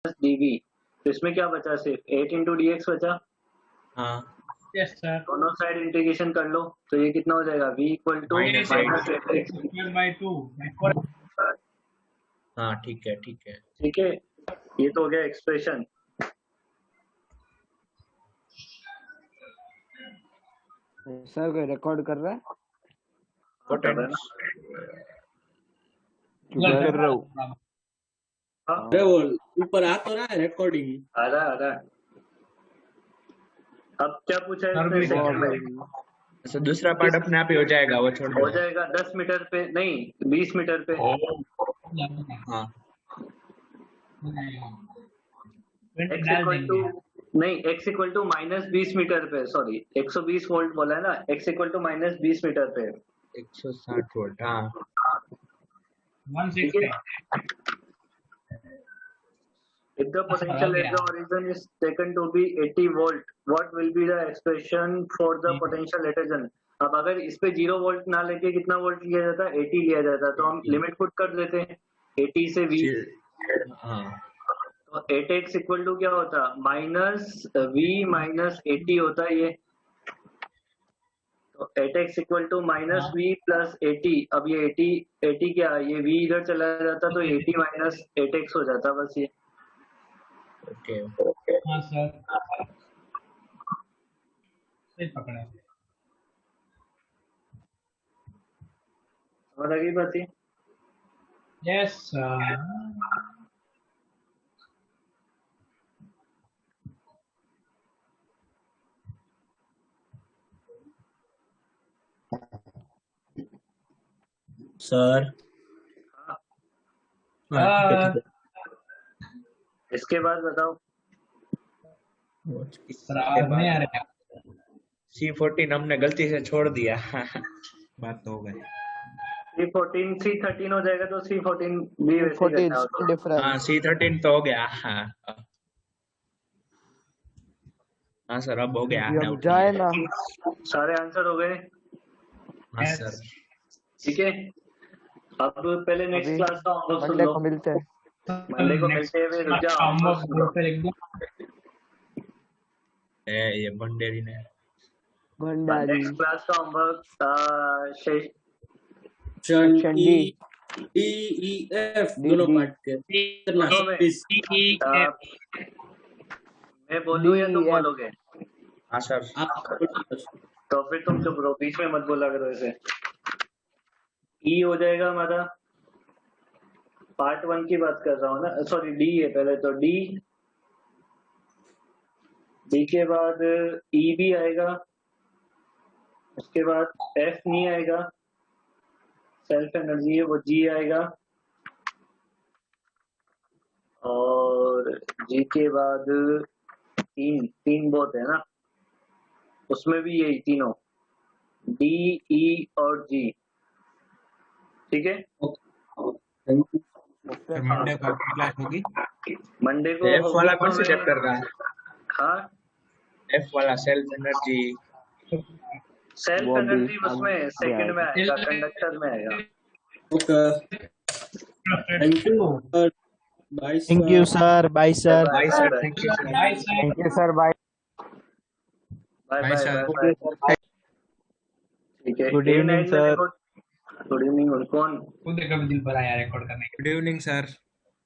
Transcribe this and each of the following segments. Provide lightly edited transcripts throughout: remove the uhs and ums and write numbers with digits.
dv, तो इसमें क्या बचा, सिर्फ 8 इंटू डी एक्स बचा। हाँ यस सर। दोनों साइड इंटीग्रेशन कर लो, तो ये कितना हो जाएगा, v equal to -8 minus 8x। By 2। हाँ ठीक है ठीक है। ठीक है, ये तो हो गया एक्सप्रेशन। सर कोई रिकॉर्ड कर रहा है? पोटेंस कर रहा हूँ। हाँ, अरे वो ऊपर आ तो रहा है रिकॉर्डिंग। आ रहा है। अब क्या पूछा है सर भी इसमें, record second में? अच्छा दूसरा पार्ट अपने आप ही हो जाएगा, वो छोड़ हो दो। जाएगा 10 मीटर पे, नहीं 20 मीटर पे। हाँ x इक्वल टू, नहीं x equal to minus 20 metre पे, सॉरी 120 वोल्ट बोला है ना, x equal to minus 20 metre पे। 160 वोल्ट। हाँ 160। If the potential at the origin is taken to be 80 volt, what will be the expression for the potential at origin? अब अगर इस पे 0 वोल्ट ना लेके कितना वोल्ट लिया जाता है, 80 लिया जाता है, तो हम लिमिट पुट कर देते हैं 80 से v। हाँ तो 8x इक्वल टू क्या होता, माइनस v माइनस 80 होता है ये। तो 8x equal to minus v plus 80। अब ये 80 क्या, ये v इधर चला जाता तो 80 माइनस 8x हो जाता, बस ये। ओके। हाँ सर सही पकड़ा। समझ आ गई बात ये? Yes sir. सर इसके बाद बताओ। सर आवाज नहीं आ रहा है। C14 हमने गलती से छोड़ दिया। बात तो हो गई। C14 C13 हो जाएगा, तो C14 भी वैसे ही करना होगा। डिफरेंस। हाँ C13 तो हो गया। हाँ सर अब हो गया। अब जाए ना। सारे आंसर हो गए? हाँ सर ठीक है, अब पहले नेक्स्ट क्लास का होमवर्क सुन मंडे लो। को मिलते हैं। मंडे को मिलते हैं, रुक जा, होमवर्क सुन लो। ये भंडेरी ने भंडारी। नेक्स्ट क्लास का homework section D E E F दोनों डी। पार्ट के दोनों में मैं बोलूं या तुम बोलोगे? हाँ सर आप तो फिर तुम चुप रहो, बीच में मत बोला करो ऐसे। ई हो जाएगा हमारा, पार्ट 1 की बात कर रहा हूँ ना, सॉरी डी है पहले, तो डी के बाद ई भी आएगा, उसके बाद एफ नहीं आएगा, सेल्फ एनर्जी है वो जी आएगा, और जी के बाद तीन बहुत है ना, उसमें भी यही तीनों डी ई और जी। ठीक है, मंडे को क्लास होगी। मंडे को एफ वाला कौन से चैप्टर का? हाँ एफ वाला सेल्फ एनर्जी। सेल्फ एनर्जी उसमें सेकंड में आएगा, कंडक्टर में आएगा। Okay thank you bye sir. Thank you sir. Bye sir. Bye sir thank you sir. Thank you sir. Bye bye sir. ठीक है, good evening sir. Good evening. कौन खुद कभी दिल पर आया रिकॉर्ड करने के। Good evening sir.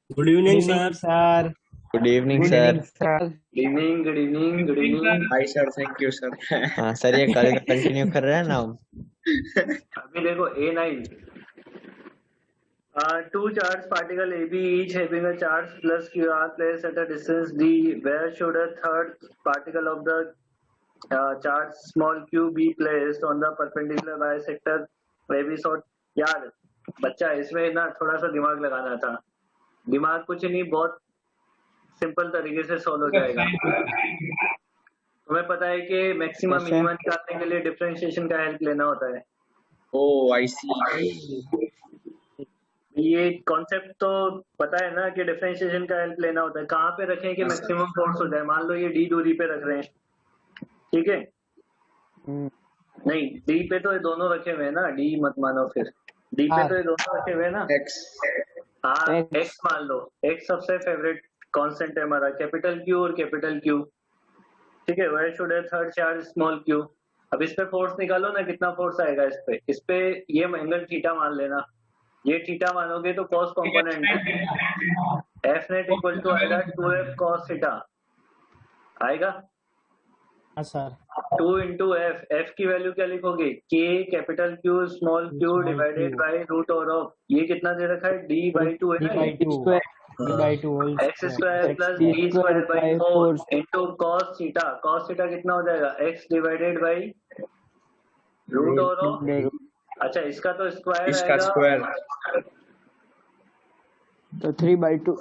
Good evening sir. Good evening sir. Good evening. Bye sir thank you sir. हाँ सर, ये कल कंटिन्यू कर रहे हैं ना हम। अभी देखो A9, two charged particle AB each having a charge plus QR placed at a distance D, where should a third particle of the charge small q be placed on the perpendicular bisector AB sort? यार बच्चा इसमें ना थोड़ा सा दिमाग लगाना था। दिमाग कुछ नहीं, बहुत सिंपल तरीके से सोल्व हो जाएगा। तुम्हें पता है कि मैक्सिमम मिनिमम निकालने के लिए डिफरेंशिएशन का हेल्प लेना होता है। ओह आई सी। ये कॉन्सेप्ट तो पता है ना कि डिफरेंशिएशन का हेल्प लेना होता है। कहाँ पे रखें कि मैक्सिमम फोर्स हो जाए? मान लो ये डी दूरी पे रख रहे हैं, ठीक है? नहीं, डी पे तो ये दोनों रखे हुए हैं ना, डी मत मानो, फिर डी पे तो ये दोनों रखे हुए हैं ना। एक्स। हाँ एक्स मान लो, एक्स सबसे फेवरेट कांस्टेंट है हमारा कैपिटल क्यू और कैपिटल क्यू, ठीक है। वेयर शुड है थर्ड चार्ज स्मॉल क्यू। अब इस पे फोर्स निकालो ना, कितना फोर्स आएगा इस पे ये एंगल थीटा मान लेना, ये थीटा मानोगे तो cos component F net equal to आएगा 2f cos थीटा आएगा। हाँ सर 2 इंटू एफ, एफ की वैल्यू क्या लिखोगे, k capital Q small q Small divided q। By root over of, ये कितना दे रखा है d बाई 2 है d ना, by 2 d by 2 whole x square plus d square by 4 into cos theta, cos theta कितना हो जाएगा x divided by root over of, अच्छा इसका तो स्क्वायर इसका आएगा, स्क्वायर तो 3/2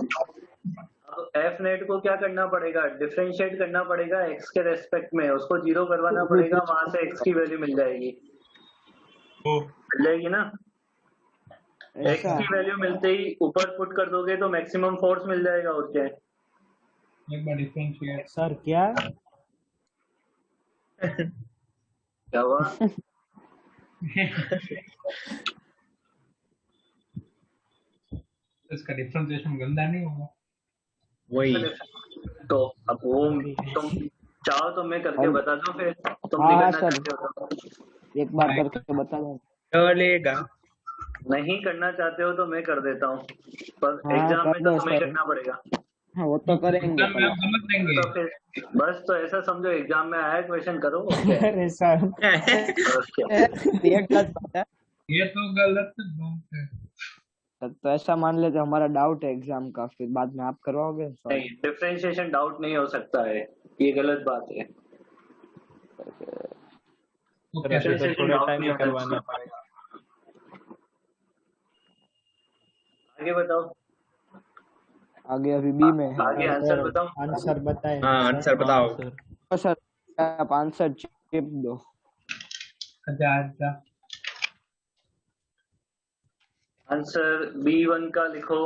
अब एफ नेट को क्या करना पड़ेगा, डिफरेंशिएट करना पड़ेगा x के रेस्पेक्ट में, उसको जीरो करवाना पड़ेगा, वहां से x की वैल्यू मिल जाएगी, मिल जाएगी ना। x ऐसा की वैल्यू मिलते ही ऊपर पुट कर दोगे तो मैक्सिमम फोर्स मिल जाएगा, और क्या है। एक बार डिफरेंशिएट सर क्या क्या हुआ इसका डिफरेंशिएशन गंदा नहीं होगा। वही तो अब वो तुम चाहो तो मैं करके बता दूं, फिर तुम हाँ, नहीं हाँ, करना सर। चाहते हो तो, एक बार करके बता दो। चलेगा। नहीं करना चाहते हो तो मैं कर देता हूँ, पर हाँ, एग्जाम में कर तो दो तुम्हें सर। करना पड़ेगा। हाँ वो तो करेंगे एग्जाम में पर हम समझ लेंगे। तो फिर बस तो ऐसा समझो एग्जाम में आया क्वेश्चन करो, और क्या है। अरे सर और क्या। ये गलत बात है। ये तो गलत बात है। तो ऐसा मान लेते हमारा डाउट है एग्जाम का, फिर बाद में आप करवाओगे सॉल्व। नहीं, डिफरेंशिएशन डाउट नहीं हो सकता है, ये गलत बात है। तो सर कैसे अभी तो थोड़े टाइम में करवाना पड़ेगा। आगे बताओ, आगे अभी बी में है। आगे आंसर बताओ। आंसर बताए हाँ आंसर बताओ। तो सर आप आंसर चिप दो। अच्छा आंसर B1 का लिखो,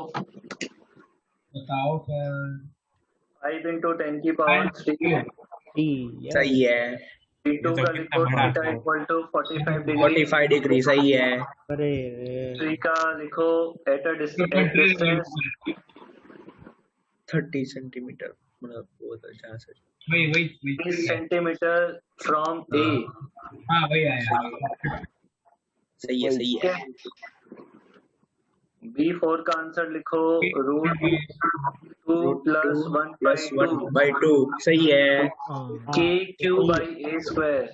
बताओ सर। 5 इंटू 10 की पावर 3। सही है। B2 का लिखो theta equal to 45 degree. 45 degree सही है। अरे 3 का लिखो एट अ डिस्टेंस 30 सेंटीमीटर, मतलब बहुत अच्छा सर। वही 30 सेंटीमीटर फ्रॉम ए। हाँ वही आया। सही है सही है। B4 का आंसर लिखो root 2 plus 1 plus by 1 by 2 सही है। के क्यू बाई ए स्क्वायर।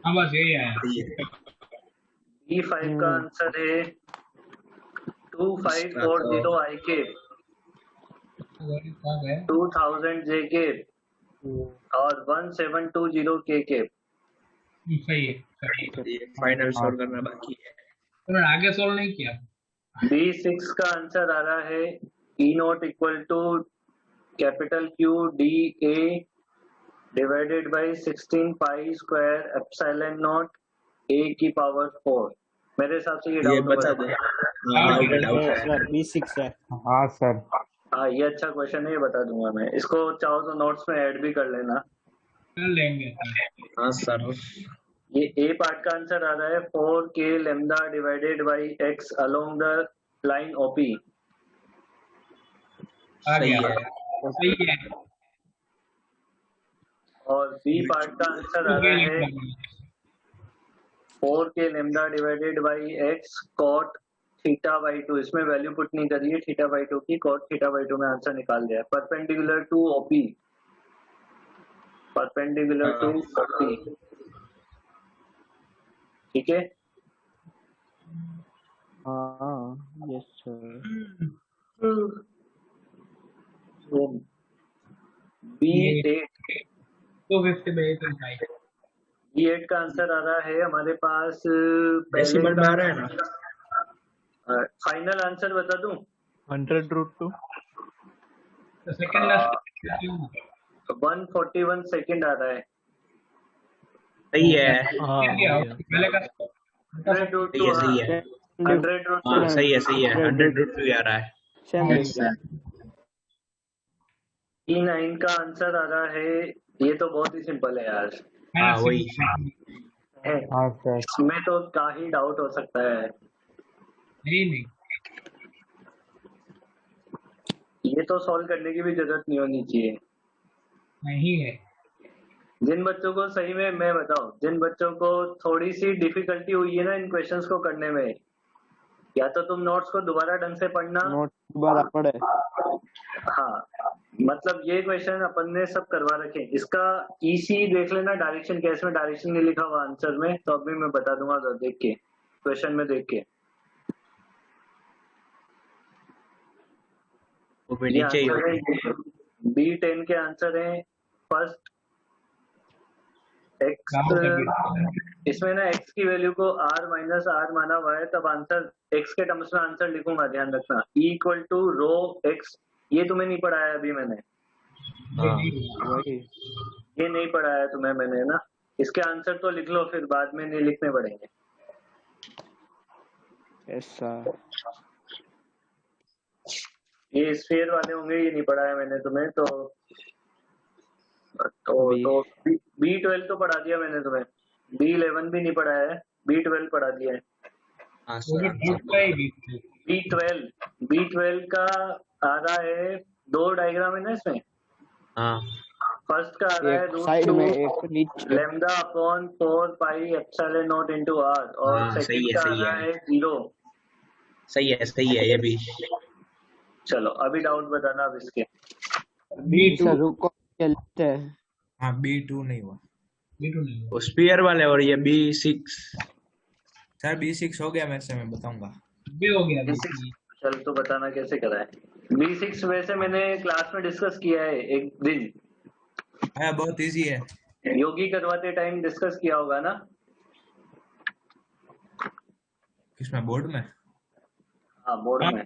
हाँ बस यही आया। सही है। B5 का आंसर है 2540 आई के 2000 जे के और 1720 के सही है। फाइनल सॉल्व करना बाकी है। उन्होंने आगे सोल्व नहीं किया। B6 का आंसर आ रहा है E naught equal to capital Q D A divided by 16 pi square epsilon naught A की पावर 4। मेरे हिसाब से ये ये डाउट बता दो। डाउट है। सर B6 है। हाँ सर। हाँ ये अच्छा क्वेश्चन है, ये बता दूंगा मैं, इसको चाहो तो नोट्स में ऐड भी कर लेना। कर लेंगे। हाँ सर। ये ए पार्ट का आंसर आ रहा है 4k lambda divided by x along the line OP. आ सही गया। है। सही है। और बी पार्ट का आंसर आ रहा है 4k lambda divided by x cot theta by 2। इसमें वैल्यू पुट नहीं करी है थीटा बाई 2 की, cot थीटा बाई 2 में आंसर निकाल दिया। Perpendicular to OP, perpendicular to OP, ठीक है। हाँ यस सर। B8 250 B8 का आंसर आ रहा है हमारे पास डेसिमल में आ रहा है ना। फाइनल आंसर बता दूं, 100√2 सेकंड लास्ट 141 सेकंड आ रहा है। सही है। पहले का 100 रूट सही है सही है। 100 रूट हाँ सही है सही है। 100√2 आ रहा है। सेम E9 का आंसर आ रहा है, ये तो बहुत ही सिंपल है यार, हाँ वही। हाँ सर। इसमें तो क्या ही डाउट हो सकता है। नहीं ये तो सॉल्व करने की भी जरूरत नहीं होनी चाहिए। नहीं है। जिन बच्चों को सही में, मैं बताऊं, जिन बच्चों को थोड़ी सी डिफिकल्टी हुई है ना इन क्वेश्चंस को करने में, या तो तुम नोट्स को दोबारा ढंग से पढ़ना। नोट दोबारा पढ़े। हाँ, मतलब ये क्वेश्चन अपन ने सब करवा रखे। इसका इसी देख लेना डायरेक्शन क्या है, इसमें डायरेक्शन नहीं लिखा हुआ आंसर में, तो अभी मैं बता दूंगा अगर देख के, क्वेश्चन में देख के। वो भी ये नीचे ही आंसर होगा। है, B10 के आंसर है। फर्स्ट गाँव के x, बीच। इसमें ना x की वैल्यू को r माइनस आर माना हुआ है, तब आंसर x के टर्म्स में आंसर लिखूंगा, ध्यान रखना। E equal to rho x, ये तुम्हें नहीं पढ़ाया अभी मैंने, ये हाँ। नहीं हुआ। वही ये नहीं पढ़ाया तुम्हें मैंने ना। इसके आंसर तो लिख लो, फिर बाद में नहीं लिखने पड़ेंगे। ऐसा। ये स्फीयर वाले होंगे, ये नहीं पढ़ाया मैंने तुम्हें। B- तो B12 तो पढ़ा दिया मैंने तुम्हें, B11 भी नहीं पढ़ाया है, B12 पढ़ा दिया है। हाँ वो भी सर। ट्रूथ का ही बीच है। B12 का आ रहा है, दो डायग्राम है ना इसमें। हाँ फर्स्ट का आ रहा है एक रूट साइड टू में एक नीचे। Lambda upon 4 pi epsilon not into r, और हाँ, सही सेकंड है, का आ सही रहा है। है 0। सही है ये भी। चलो अभी डाउट बताना अब इसके। B2 सर रुको, ये लिखते हैं। हाँ B2 नहीं हुआ, B2 नहीं हुआ। वो स्पीयर वाले, और ये B6। सर B6 हो गया, मैं से मैं बताऊंगा। भी हो गया B6, B6। चल तो बताना कैसे करा है। B6 वैसे मैंने क्लास में डिस्कस किया है एक दिन, हाँ बहुत इजी है। योगी करवाते टाइम डिस्कस किया होगा ना। किसमें, बोर्ड में? हाँ, बोर्ड में।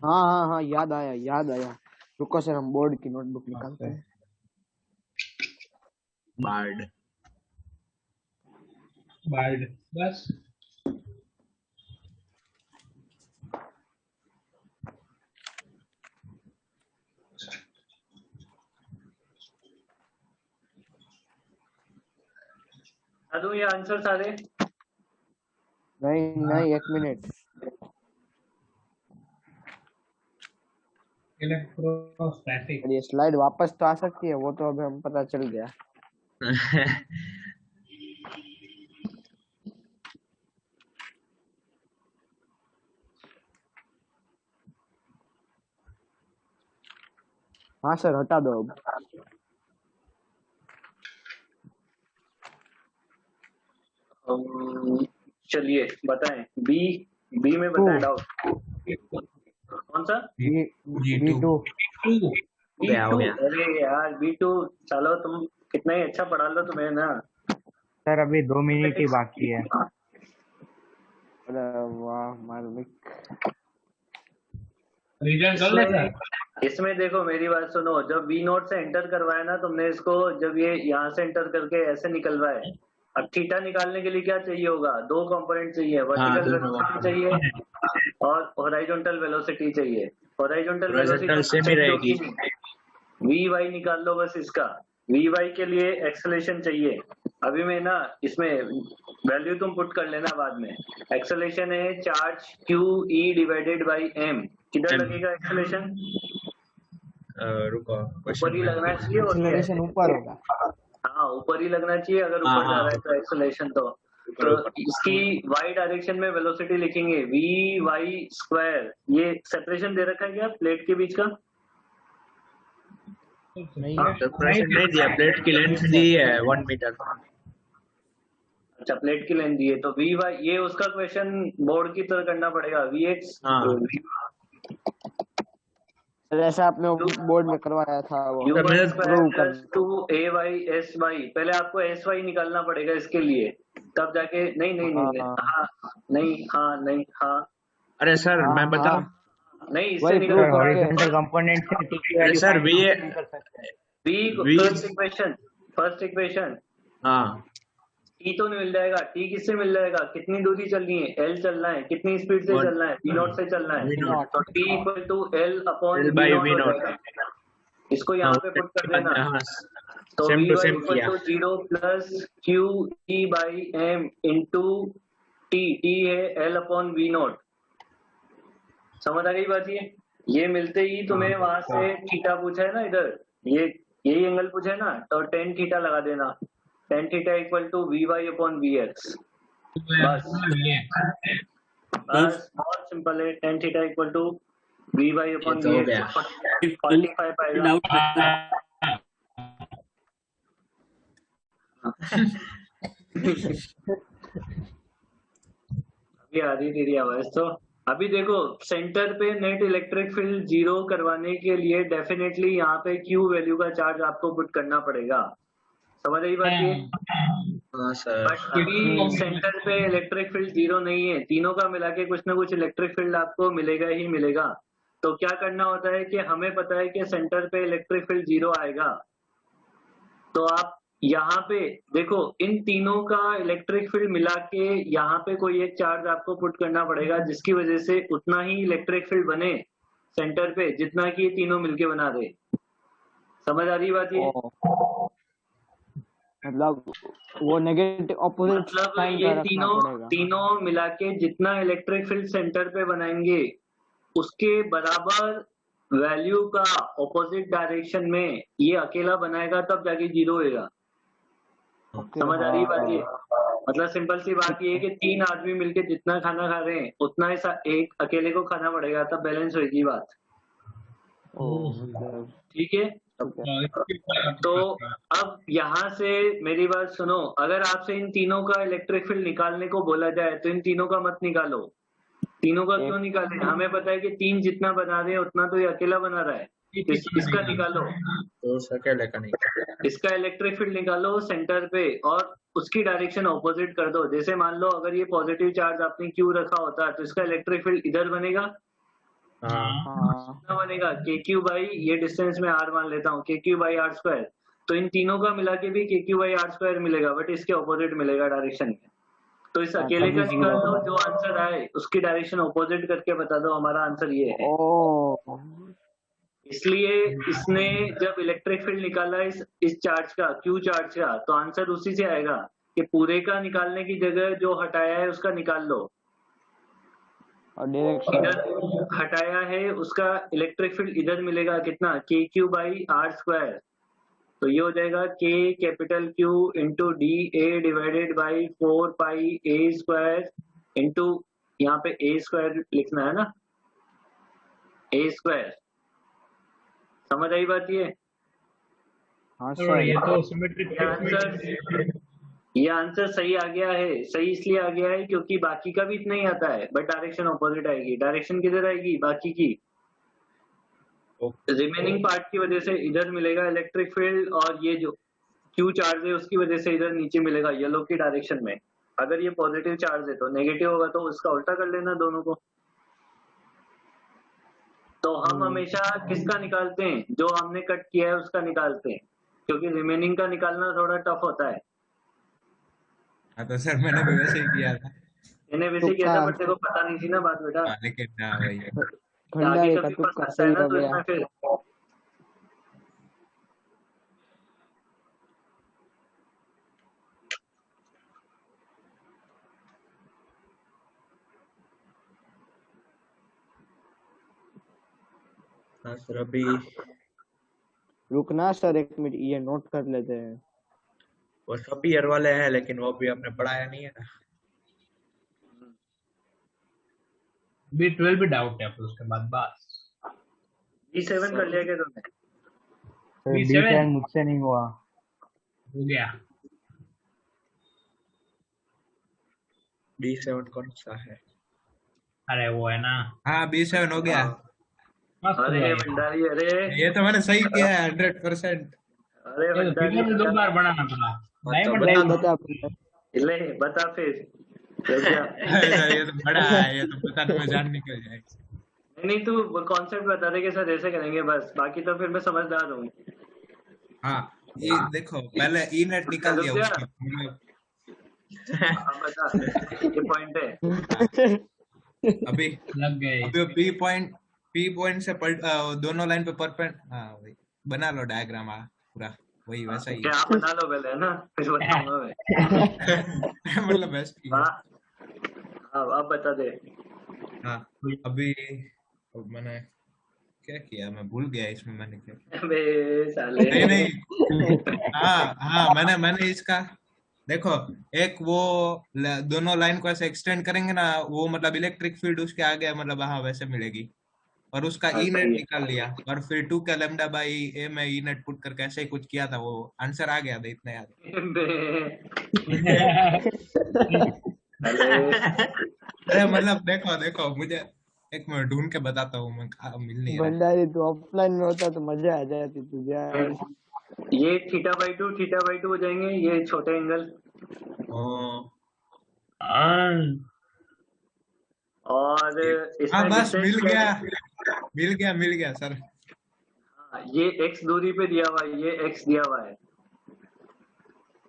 हाँ हाँ हाँ, याद आया। रुको सर, हम बोर्ड की नोटबुक निकालते हैं। बार्ड। बार्ड बस। बता दूं ये आंसर सारे? नहीं, एक मिनट। इलेक्ट्रोस्टैटिक। ये स्लाइड वापस तो आ सकती है, वो तो अभी हम पता चल गया। हाँ सर, हटा दो अब। चलिए बताएं। बी में बताएं डाउट। कौन सा? B2। हो गया। अरे यार B2, चलो तुम कितना ही अच्छा पढ़ा लो तुम्हें ना। सर अभी 2 मिनट ही बाकी है। अरे वाह मालिक। रीजन कर ले सर। इसमें देखो मेरी बात सुनो, जब V नोट से एंटर करवाया ना तुमने इसको, जब ये यहाँ से एंटर करके ऐसे निकलवाए, अब थीटा निकालने के लिए क्या चाहिए होगा? दो कंपोनेंट चाहिए, वर्टिकल वेलोसिटी चाहिए और हॉरिजॉन्टल वेलोसिटी चाहिए। हॉरिजॉन्टल Horizontal same ही रहेगी। Vy निकाल लो बस इसका। Vy के लिए एक्सेलेरेशन चाहिए। अभी मैं ना इसमें वैल्यू तुम पुट कर लेना बाद में। एक्सेलेरेशन है charge QE divided by m। किधर M। लगेगा एक्सेलेरेशन? रुको, ऊपर ही लगना चाहिए और क्या है? एक्सेलरेशन ऊपर होगा। हाँ, ऊपर ही लगना चाहिए अगर हाँ, ऊपर जा हाँ। रहा है तो एक्सेलरेशन। तो इसकी y डायरेक्शन में वेलोसिटी लिखेंगे Vy स्क्वायर। ये सेपरेशन दे रखा है क्या प्लेट के बीच का? नहीं हाँ? सेपरेशन नहीं दिया, प्लेट की लेंथ दी है 1 मीटर। अच्छा, प्लेट की लेंथ दी है तो Vy, ये उसका क्वेश्चन बोर्ड की तरह करना पड़ेगा। Vx हाँ। जैसा आपने बोर्ड में करवाया था वो। Uy मैं square prove plus 2ay sy। पहले आपको sy निकालना पड़ेगा इसके लिए, तब जाके नहीं हाँ। अरे सर मैं बताऊं? नहीं, इससे वही नहीं सर करोगे। हॉरिजॉन्टल कंपोनेंट से t की अरे वैल्यू सर फाइंड V कर सकते हैं। फर्स्ट इक्वेशन हाँ T तो नहीं मिल जाएगा। T किससे मिल जाएगा? कितनी दूरी चलनी है? L चलना है। कितनी स्पीड से One. चलना है? V नॉट से चलना है। V naught. तो T equal to L upon L by V naught. इसको यहाँ पे पुट कर देना। हाँ, तो same to Vy same equal किया। To 0 plus QE by M into T। T है L अपॉन V नॉट। समझ आ गई बात ये? ये मिलते ही तुम्हें वहां से थीटा पूछा है ना, इधर ये यही एंगल पूछा है ना, तो टेन थीटा लगा देना। Tan theta equal to v y upon v x. बस बहुत सिंपल है। Tan theta equal to v y upon ये तो वी हो गया। एक्स 45 आएगा। डाउट अभी आ रही तेरी आवाज। तो अभी देखो, सेंटर पे नेट इलेक्ट्रिक फील्ड जीरो करवाने के लिए डेफिनेटली यहाँ पे क्यू वैल्यू का चार्ज आपको पुट करना पड़ेगा। समझ आई बात ये? हाँ सर। बट अभी सेंटर पे इलेक्ट्रिक फील्ड जीरो नहीं है, तीनों का मिला के कुछ ना कुछ इलेक्ट्रिक फील्ड आपको मिलेगा ही मिलेगा। तो क्या करना होता है कि हमें पता है कि सेंटर पे इलेक्ट्रिक फील्ड जीरो आएगा, तो आप यहाँ पे देखो इन तीनों का इलेक्ट्रिक फील्ड मिला के यहाँ पे कोई एक चार्ज आपको पुट करना पड़ेगा, जिसकी वजह से उतना ही इलेक्ट्रिक फील्ड बने सेंटर पे जितना कि ये तीनों मिलके बना दे। समझ आ रही बात ये? मतलब वो नेगेटिव ऑपोजिट मतलब साइन ये का रखना पड़ेगा। तीनों मिला के जितना इलेक्ट्रिक फील्ड सेंटर पे बनाएंगे उसके बराबर वैल्यू का ऑपोजिट डायरेक्शन में ये अकेला बनाएगा, तब जाके जीरो होएगा। समझ आ रही बात ये? मतलब सिंपल सी बात ये है कि तीन आदमी मिलके जितना खाना खा रहे हैं उतना ही एक अकेले को खाना पड़ेगा, तब बैलेंस होगी बात। ठीक है? तो अब यहाँ से मेरी बात सुनो, अगर आपसे इन तीनों का इलेक्ट्रिक फील्ड निकालने को बोला जाए तो इन तीनों का मत निकालो। तीनों का क्यों निकालें? हमें पता है कि तीन जितना बना रहे हैं उतना तो ये अकेला बना रहा है। इसका निकालो, तो अकेले का नहीं। इसका इलेक्ट्रिक फील्ड निकालो सेंटर पे और उसकी डायरेक्शन ऑपोजिट कर दो। जैसे मान लो अगर ये पॉजिटिव चार्ज आपने क्यू रखा होता है तो इसका इलेक्ट्रिक फील्ड इधर बनेगा। कितना बनेगा? के क्यू बाई, ये डिस्टेंस में आर मान लेता हूँ, के क्यू बाई आर स्क्वायर। तो इन तीनों का मिला के भी के क्यू बाई आर स्क्वायर मिलेगा, बट इसके ऑपोजिट मिलेगा डायरेक्शन में। तो इस अकेले का निकाल दो, जो आंसर आए उसकी डायरेक्शन ऑपोजिट करके बता दो हमारा आंसर ये है। इसलिए इसने जब इलेक्ट्रिक फील्ड निकाला इस चार्ज का, क्यू चार्ज का, तो आंसर उसी से आएगा कि पूरे का निकालने की जगह जो हटाया है उसका निकाल लो, और डायरेक्शन इधर हटाया है उसका इलेक्ट्रिक फील्ड इधर मिलेगा। कितना? के क्यू बाई आर स्क्वायर। तो ये हो जाएगा के capital Q into D A divided by 4 pi A square into, यहाँ पे ए स्क्वायर लिखना है ना, ए स्क्वायर। समझ आई बात ये? हाँ तो सर, ये तो सिमेट्रिक ये आंसर सही आ गया है। सही इसलिए आ गया है क्योंकि बाकी का भी इतना ही आता है, बट डायरेक्शन ऑपोजिट आएगी। डायरेक्शन किधर आएगी? बाकी की रिमेनिंग पार्ट की वजह से इधर मिलेगा इलेक्ट्रिक फील्ड, और ये जो क्यू चार्ज है उसकी वजह से इधर नीचे मिलेगा येलो की डायरेक्शन में। अगर ये पॉजिटिव चार्ज है तो नेगेटिव होगा, तो उसका उल्टा कर लेना दोनों को। तो हम हमेशा किसका निकालते हैं? जो हमने कट किया है उसका निकालते हैं, क्योंकि रिमेनिंग का निकालना थोड़ा टफ होता है। हाँ तो सर मैंने भी वैसे ही किया था। मैंने वैसे किया था, बट तेरे को पता नहीं थी ना बात बेटा। लेकिन ना भाई आगे कभी फंस सकता है ना, तो इसमें फिर हाँ सर। अभी रुकना सर, एक मिनट ये नोट कर लेते हैं। वो सब ईयर वाले हैं, लेकिन वो भी आपने पढ़ाया नहीं है ना। B12 भी डाउट है, फिर उसके बाद बस B7 कर लिया क्या तुमने? B7 मुझसे नहीं हुआ। हो गया। B7 कौन सा है? अरे वो है ना, हाँ B7 हो गया। मस्त हो अरे गया। भंडारी, अरे ये तो मैंने सही किया है 100%। अरे ये तो भंडारी, फिगर में 2 बार बनाना पड़ा। डायमंड बता- डायमंड बता ले बता फिर क्या? ये तो बड़ा है, ये तो बताने में जान निकल जाएगी। नहीं, तू कॉन्सेप्ट बता दे कि सर ऐसे करेंगे बस, बाकी तो फिर मैं समझदार हूँ। हाँ ये देखो, पहले ई नेट निकाल दिया रुक उसकी। हाँ, बता, ये पॉइंट है। अभी लग गए। अभी पी पॉइंट से दोनों लाइन पे परपेंड, हाँ वही बना लो डायग्राम पूरा वही वैसा ही क्या आप बना लो पहले, है ना, फिर बताऊंगा मैं। मतलब बेस्ट ही है। हाँ, अब बता दे। हाँ अभी अब मैंने क्या किया मैं भूल गया इसमें मैंने क्या किया। बे साले। नहीं नहीं, हाँ हाँ, मैंने मैंने इसका देखो, एक वो दोनों लाइन को ऐसे एक्सटेंड करेंगे ना, वो मतलब इलेक्ट्रिक फील्ड उसके आगे मतलब हाँ वैसे मिलेगी, और उसका हाँ ई नेट सही है। निकाल लिया, और फिर 2 का लेमडा बाई ए में ई नेट पुट करके ऐसे ही कुछ किया था, वो आंसर आ गया था, इतना याद साले। अरे मतलब देखो देखो, मुझे एक मिनट ढूंढ के बताता हूँ मैं, मिल नहीं रहा भंडारी तू ऑफलाइन में होता तो मजा आ जाती तुझे यार। ये थीटा बाई टू हो जाएंगे ये छोटे एंगल। है। और हाँ इसमें बस डिस्टेंस मिल क्या गया, है? मिल गया सर। हाँ, ये x दूरी पे दिया हुआ है, ये x दिया हुआ है,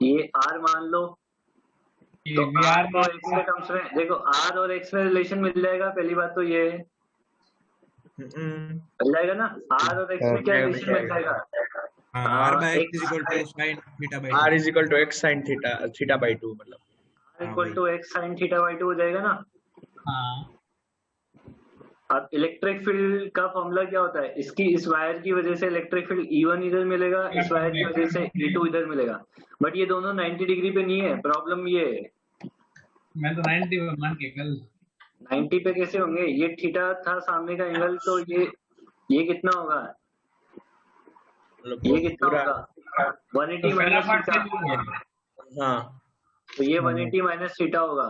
ये r मान लो। ये तो वी r आर को x के टर्म्स में देखो, r और x में रिलेशन मिल जाएगा, पहली बात तो ये है। मिल जाएगा ना, r और x में क्या मिल रिलेशन मिल जाएगा। जाएगा? हाँ, r by x x is equal to sin theta by R 2। Is equal to x sine theta theta by two मतलब। r हाँ इक्वल वही। Two x sin theta by two हो जाएगा ना। हाँ अब इलेक्ट्रिक फील्ड का फॉर्मूला क्या होता है, इसकी इस वायर की वजह से इलेक्ट्रिक फील्ड E1 इधर मिलेगा, इस वायर की वजह से E2 इधर मिलेगा, बट ये दोनों 90 डिग्री पे नहीं है। प्रॉब्लम ये है, मैं तो 90 मान के कल 90 पे कैसे होंगे? ये थीटा था सामने का एंगल, तो ये कितना होगा? मतलब ये कितना पूरा। होगा? 180 तो पहला माइनस पार्ट थीटा, कैसे होगा? हाँ तो ये 180 माइनस थीटा होगा।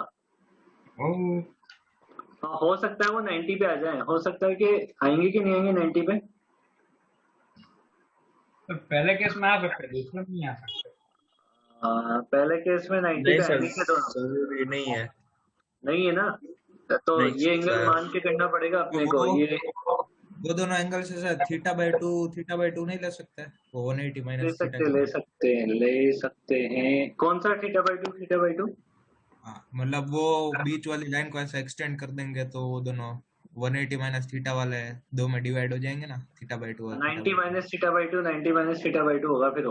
ओह हाँ, हो सकता है वो 90 पे आ जाए, हो सकता है कि आएंगे कि नहीं आएंगे 90 पे। तो पहले केस में आ सकते दूसरे में नहीं आ सकते। पहले केस में 90 नहीं पे सर, आएंगे क्या दोनों? जरूरी नहीं है। नहीं है ना, तो नहीं ये एंगल सर, मान के करना पड़ेगा तो अपने को ये। वो दोनों एंगल से सर थीटा बाय टू नहीं ले सकते, वो 180 माइनस थीटा के ले बाद। सकते हैं, ले सकते हैं। कौन सा theta by to? Theta by to हाँ मतलब वो बीच वाली लाइन को ऐसे एक्सटेंड कर देंगे तो वो दोनों 180 माइनस थीटा वाले दो में डिवाइड हो जाएंगे ना, थीटा बाय टू और theta 90 by two. Minus theta by to, 90 minus theta by to होगा, फिर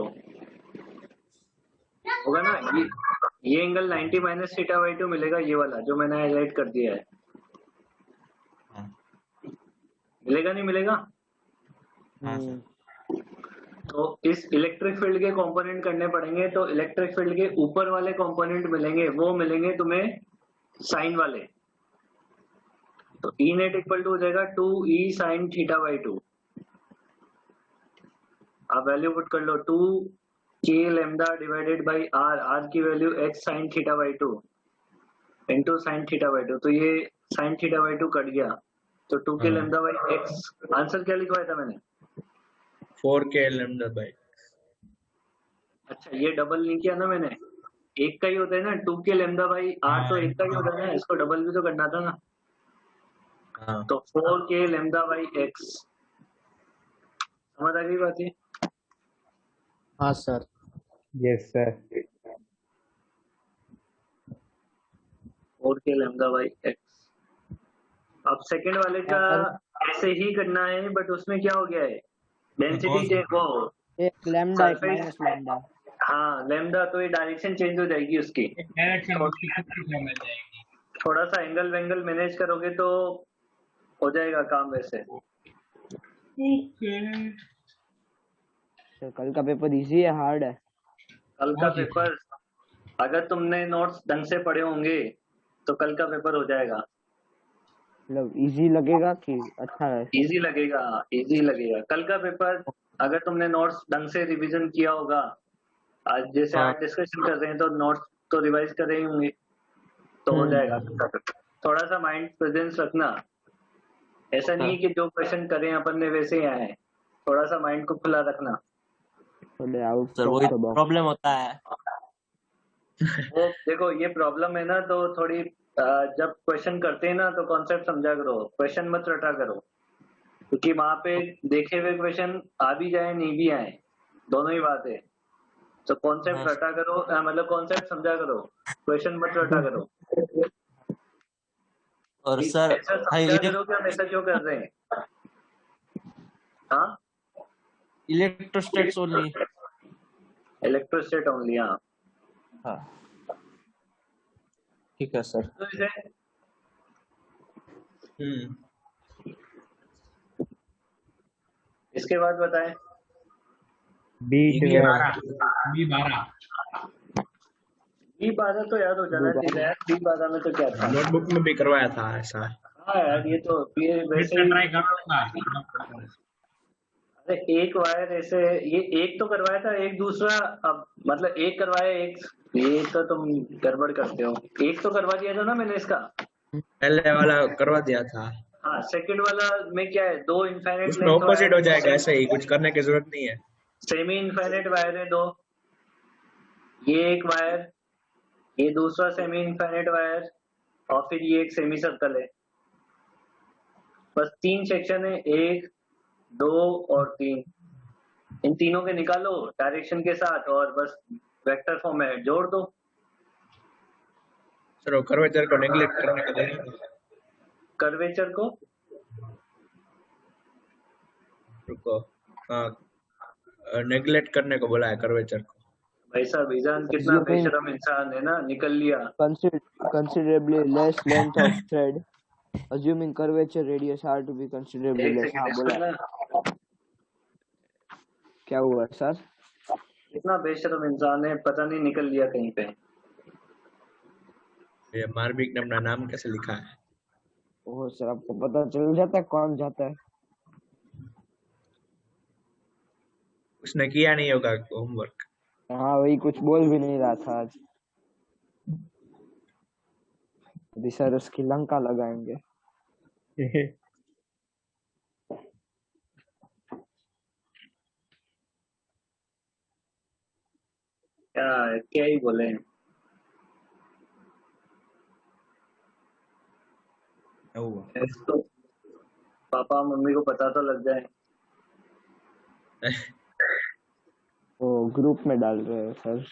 होगा ना ये angle 90 minus theta by to मिलेगा, ये वाला जो मैंने हाईलाइट कर दिया है। हाँ मिलेगा नहीं मिलेगा? हाँ सर। तो इस इलेक्ट्रिक फील्ड के कंपोनेंट करने पड़ेंगे, तो इलेक्ट्रिक फील्ड के ऊपर वाले कंपोनेंट मिलेंगे, वो मिलेंगे तुम्हें साइन वाले। तो ई नेट इक्वल टू हो जाएगा 2e sine theta by to. आप वैल्यू पुट कर लो, 2k lambda divided by r की value x sine theta by two into sine theta by to. तो ये sine theta by to cut गया, तो 2k हाँ लेमडा बाई x। आंसर क्या लिखवाया था मैंने? 4k lambda by. अच्छा, ये डबल नहीं किया ना मैंने, एक का ही होता है ना, 2k लेमडा बाई r, तो एक का ही होता है ना, इसको डबल भी तो करना था ना। हाँ तो 4k लेमडा बाई x, समझ आ गई बात? ये हाँ sir. Yes sir. 4k lambda by x। अब सेकंड वाले का ऐसे ही करना है, बट उसमें क्या हो गया है, डेंसिटी वो एक लैम्डा एक सरफेस। Minus lambda. हाँ लेमडा, तो ये डायरेक्शन चेंज हो जाएगी उसकी। एक डायरेक्शन उसकी खुद की मिल जाएगी। थोड़ा सा एंगल वेंगल मैनेज करोगे तो हो जाएगा काम वैसे। ओके तो कल का पेपर इजी है हार्ड है? कल का बहुत ही पेपर, अगर तुमने नोट्स ढंग से पढ़े होंगे तो कल का पेपर हो जाएगा। मतलब इजी लगेगा कि अच्छा है? इजी लगेगा, इजी लगेगा कल का पेपर, अगर तुमने नोट्स ढंग से रिवीजन किया होगा। आज जैसे हाँ। आज डिस्कशन कर रहे हैं तो नोट्स तो रिवाइज कर रहे ही होंगे, तो हो जाएगा कल का पेपर। थोड़ा सा माइंड प्रेजेंस रखना, ऐसा नहीं है कि जो क्वेश्चन करें अपन ने वैसे ही आए, थोड़ा सा माइंड को खुला रखना। थोड़े आउट सर ऑफ वही द बॉक्स। प्रॉब्लम होता है। वो देखो ये प्रॉब्लम है ना, तो थोड़ी जब क्वेश्चन करते हैं ना तो कॉन्सेप्ट समझा करो, क्वेश्चन मत रटा करो, क्योंकि वहां पे देखे हुए क्वेश्चन आ भी जाए नहीं भी आए, दोनों ही बात है। तो कॉन्सेप्ट रटा करो, मतलब कॉन्सेप्ट समझा करो, क्वेश्चन मत रटा करो। और सर ऐसा हाई समझा करो कि हम ऐसा क्यों कर रहे हैं। हाँ, इलेक्ट्रोस्टैट्स ओनली। इलेक्ट्रोस्टेट ओनली, हाँ। हाँ ठीक है सर। तो इसे इसके बाद बताएं। B12 B12 B12 तो याद हो जाना चाहिए यार, B12 में तो क्या था। नोटबुक में भी करवाया था ऐसा। हाँ यार ये फिर वैसे से ही। ट्राई करूंगा। अरे एक वायर ऐसे, ये एक तो करवाया था, एक दूसरा, अब मतलब एक करवाया एक, ये तो तुम गड़बड़ करते हो। एक तो करवा दिया था ना मैंने इसका। पहले वाला करवा दिया था। हाँ सेकंड वाला में क्या है, दो इनफाइनाइट उसमें लेंथ ऑपोजिट हो वायर, जाएगा, ऐसे ही कुछ करने की जरूरत नहीं है। सेमी इनफाइनाइट वायर है दो, ये एक वायर, ये दूसरा सेमी इनफाइनाइट वायर, और फिर ये एक सेमी सर्कल है। बस तीन सेक्शन है, एक, दो और तीन। इन तीनों के निकालो डायरेक्शन के साथ और बस वेक्टर फॉर्म में जोड़ दो। चलो कर्वेचर को नेग्लेक्ट करने को देखेंगे। कर्वेचर को रुको, हाँ, नेग्लेक्ट करने को बोला है कर्वेचर को। भाई साहब, ईजान कितना Assuming बेशरम इंसान है ना, निकल लिया। considerably less length of thread, assuming curvature radius are to be considerably एक less. हाँ सेकंड बोला इसको है। ना, क्या हुआ सर? कितना बेशरम इंसान है, पता नहीं निकल लिया कहीं पे। ये मार्बिक ने अपना नाम कैसे लिखा है? ओह सर, आपको पता चल जाता है कौन जाता है? उसने किया नहीं होगा होमवर्क। हाँ वही, कुछ बोल भी नहीं रहा था आज। अभी सर उसकी लंका लगाएंगे। क्या ही बोले। इसको पापा मम्मी को पता तो लग जाए। वो ग्रुप में डाल रहे हैं सर।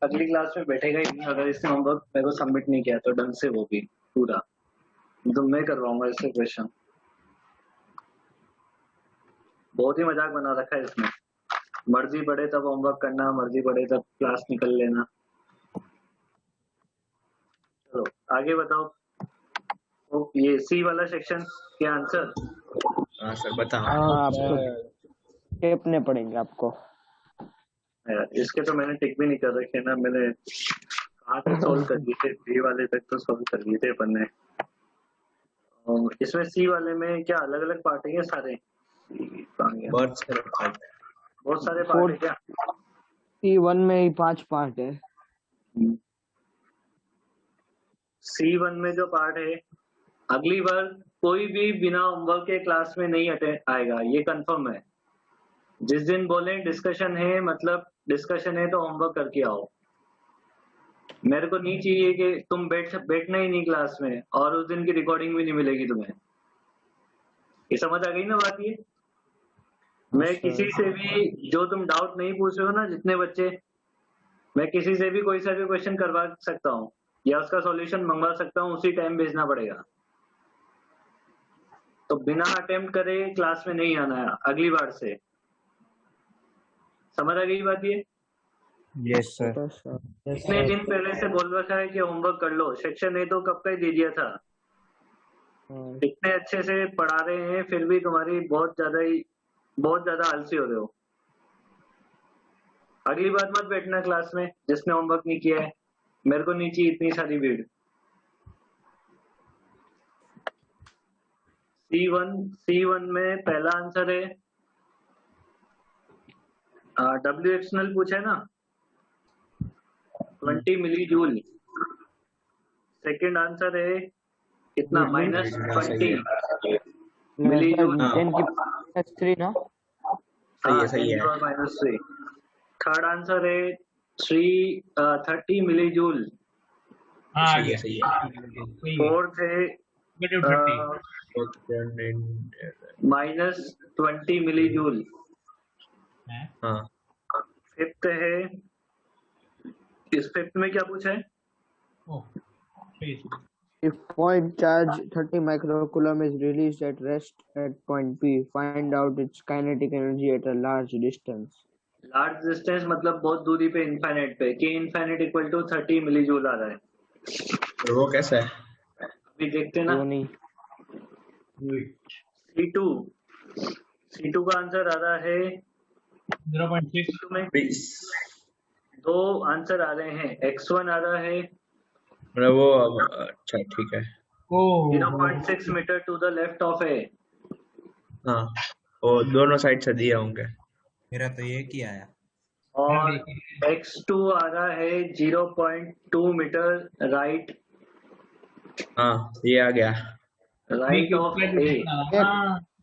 अगली क्लास में बैठेगा ही नहीं अगर इसने होमवर्क मेरे को सबमिट नहीं किया तो ढंग से, वो भी पूरा। तो मैं करवाऊंगा इससे क्वेश्चन। बहुत ही मजाक बना रखा है इसमें। मर्जी पड़े तब होमवर्क करना, मर्जी पड़े तब क्लास निकल लेना। चलो आगे बताओ। तो ये सी वाला सेक्शन के आंसर। हाँ सर बताओ। हाँ आपको टेपने पड़ेंगे आपको। इसके तो मैंने टिक भी नहीं कर रखे ना, मैंने कहाँ तक सोल्व कर दिए थे, डी वाले तक तो सोल्व कर दिए थे अपन ने। और इसमें सी वाले में क्या अलग अलग पार्ट है सारे? बहुत सारे पार्ट। बहुत सारे पार्ट है क्या? C1 में ही 5 पार्ट है। C1 में जो पार्ट है, अगली बार कोई भी बिना होमवर्क के क्लास में नहीं अटेंड आएगा, ये कंफर्म है। जिस दिन बोले डिस्कशन है, मतलब डिस्कशन है तो होमवर्क करके आओ। मेरे को नहीं चाहिए कि तुम बैठना ही नहीं क्लास में और उस दिन की रिकॉर्डिंग भी नहीं मिलेगी तुम्हें। ये समझ आ गई ना बात? ये मैं किसी से भी जो तुम डाउट नहीं पूछ रहे हो ना, जितने बच्चे, मैं किसी से भी कोई सा भी क्वेश्चन करवा सकता हूँ या उसका सॉल्यूशन मंगवा सकता हूँ, उसी टाइम भेजना पड़ेगा। तो बिना अटेम्प्ट करे क्लास में नहीं आना है अगली बार से। समझ आ गई बात? ये यस सर। इतने दिन पहले से बोल रखा है कि होमवर्क कर लो। सेक्शन ए तो कब का ही दे दिया था। इतने अच्छे से पढ़ा रहे हैं फिर भी तुम्हारी बहुत ज्यादा आलसी हो रहे हो। अगली बार मत बैठना क्लास में जिसने होमवर्क नहीं किया है। मेरे को नहीं चाहिए इतनी सारी भीड़। C1 में पहला आंसर है डब्ल्यू एक्सटर्नल पूछा है ना 20 मिली जूल। सेकंड आंसर है कितना मिली? -20 मिली जूल। 10 की -3 ना? सही है। -3। थर्ड आंसर है 30 मिली जूल। हाँ आ सही गया है, सही है। सही है फोर्थ है -30 -20 मिली जूल। है हाँ, फिफ्थ है, इस फिफ्थ में क्या पूछा है? ओह please. If point charge 30 microcoulomb is released at rest at point P, find out its kinetic energy at a large distance. Large distance मतलब बहुत दूरी पे, इनफाइनाइट पे। K infinite equal to 30 millijoule आ रहा है। और वो कैसा है? अभी देखते ना। वो नहीं। C2 C2 का आंसर आ रहा है 0.6 C2 में 20 दो आंसर आ रहे हैं। X1 आ रहा है मतलब वो अच्छा ठीक है। Oh 0.6 metre to the left of A. हाँ, वो दोनों साइड से दिए होंगे। मेरा तो ये ही आया। और X2 आ रहा है 0.2 मीटर राइट हाँ, ये आ गया। ऑफ ए।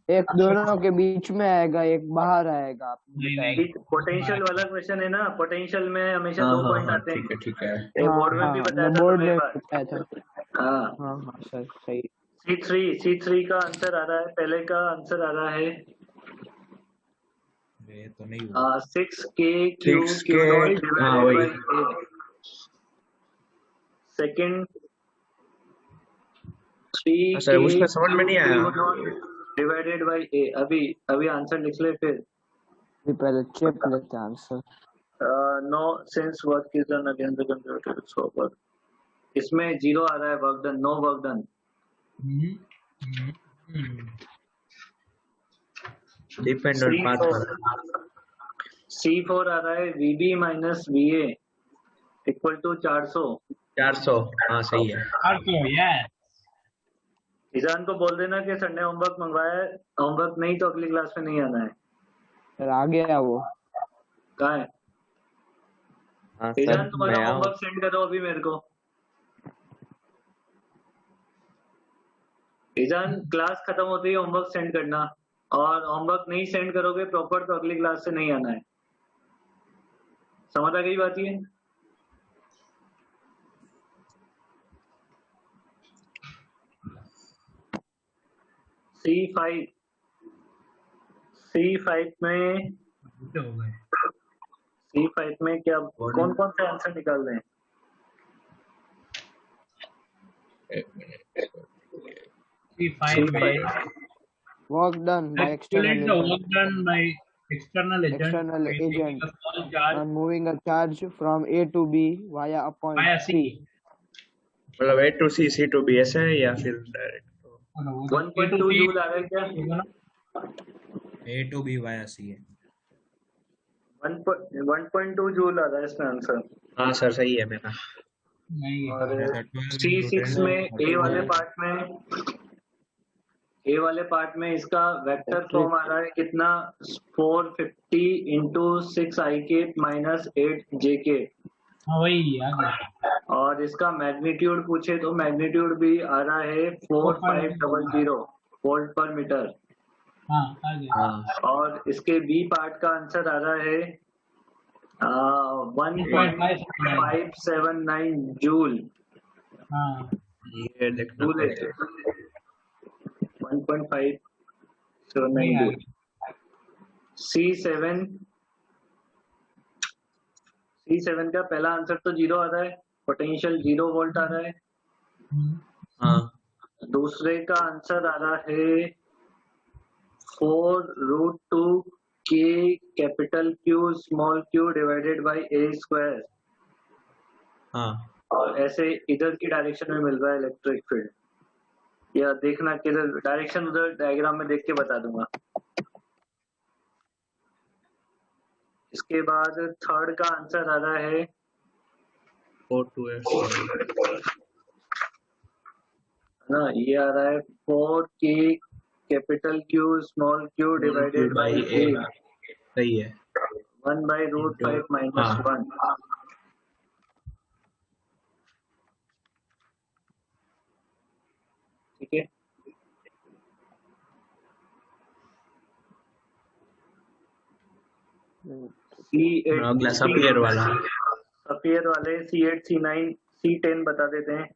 एक दोनों के बीच में आएगा, एक बाहर आएगा। नहीं पोटेंशियल वाला क्वेश्चन है ना, पोटेंशियल में हमेशा हाँ दो हाँ पॉइंट हाँ, आते हैं। ठीक है। ये बोर्ड में भी बताया था बोर्ड तुम्हें में एक बार। बताया था। हाँ। हाँ सर सही। C3 का आंसर आ रहा है, पहले का आंसर आ रहा है ये तो नहीं हुआ। 6K Six Q K, naught हाँ, डिवाइडेड वही। By A। सेकंड 3K अच्छा, उसमें समझ में नहीं आया। Q naught divided by A। अभी आंसर लिख ले फिर। भी पहले चेक लेते हैं answer. No since work is done against the computer software. इसमें 0 आ रहा है, work done, no work done. Depend on path. C4 आ रहा है VB minus VA equal to 400। 400, हाँ सही है। यस ईजान को बोल देना कि सर ने होमवर्क मंगवाया है, होमवर्क नहीं तो अगली क्लास में नहीं आना है। सर आ गया वो। कहाँ है हाँ ईजान? सर तुम्हारा मैं आऊँ। होमवर्क सेंड करो अभी मेरे को। ईजान क्लास खत्म होते ही होमवर्क सेंड करना, और होमवर्क नहीं सेंड करोगे प्रॉपर तो अगली क्लास से नहीं आना है। समझ आ गई बात ये? C5 में C5 में क्या कौन कौन से आंसर निकाल रहे हैं? C5 में work done bye calculate the external work done by external agent External by taking agent. a small charge on moving a charge from A to B via a point via C. मतलब A to C, C to B ऐसे है या फिर direct? 1.2 joule आ रहा है क्या? A to B via C है। 1.2 जूल आ रहा है इसमें आंसर। हाँ सर, सही है मेरा। नहीं और मेरा 12 C6 into में 10 ए वाले पार्ट में इसका वेक्टर फॉर्म आ रहा है कितना? 450 इंटू 6ik माइनस 8jk। हाँ वही आ गया और इसका मैग्नीट्यूड पूछे तो मैग्नीट्यूड भी आ रहा है 4500 वोल्ट पर मीटर। हाँ आ गया हाँ, और इसके बी पार्ट का आंसर आ रहा है 1.579 जूल। हाँ ये देखना जूल है पड़ेगा। 1.579 नहीं आ जूल। गया C7 का पहला आंसर तो 0 आ रहा है, पोटेंशियल 0 वोल्ट आ रहा है। हाँ, दूसरे का आंसर आ रहा है 4√2 K capital Q small q divided by A square. हाँ, और ऐसे इधर की डायरेक्शन में मिल रहा है इलेक्ट्रिक फील्ड। या देखना किधर डायरेक्शन, उधर डायग्राम में देख के बता दूंगा। इसके बाद थर्ड का आंसर आ रहा है 4 to F। ना, ये आ रहा है 4K capital Q small q divided by A। सही है। 1 by root 5 minus हाँ 1. ठीक है, C8 अगला सफियर वाला सफियर वाले C8 C9 C10 बता देते हैं.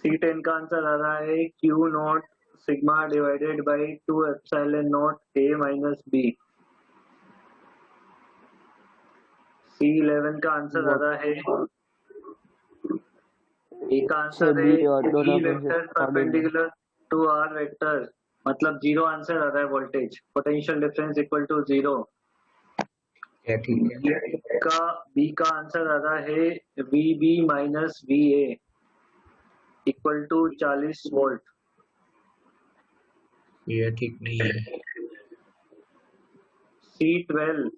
C10 का आंसर आ रहा है Q not sigma divided by 2 epsilon naught A minus B. C11 का आंसर आ रहा है, A का आंसर है B और दोनों E में से vector perpendicular to R vector, मतलब जीरो आंसर आ रहा है. Voltage potential difference equal to 0. ठीक है. बी का आंसर आ रहा है VB minus VA equal to 40 volt. ये ठीक नहीं है. C12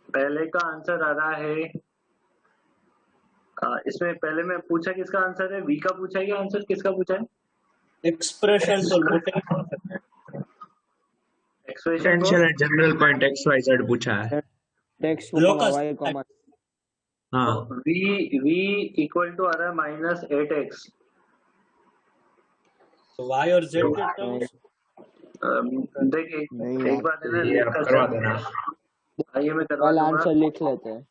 पहले का आंसर आ रहा है, इसमें पहले में पूछा किसका आंसर है, V का पूछा है या आंसर किसका पूछा है? Expression solution expression potential and general point x y z पूछा है. x, Locus. y, हाँ V इक्वल टू आ रहा है माइनस 8x. y और z के टर्म्स देखिए नहीं एक बार है ये आप ना, करवा देना. आइए मैं करवा पहला दूंगा. आंसर लिख लेते हैं.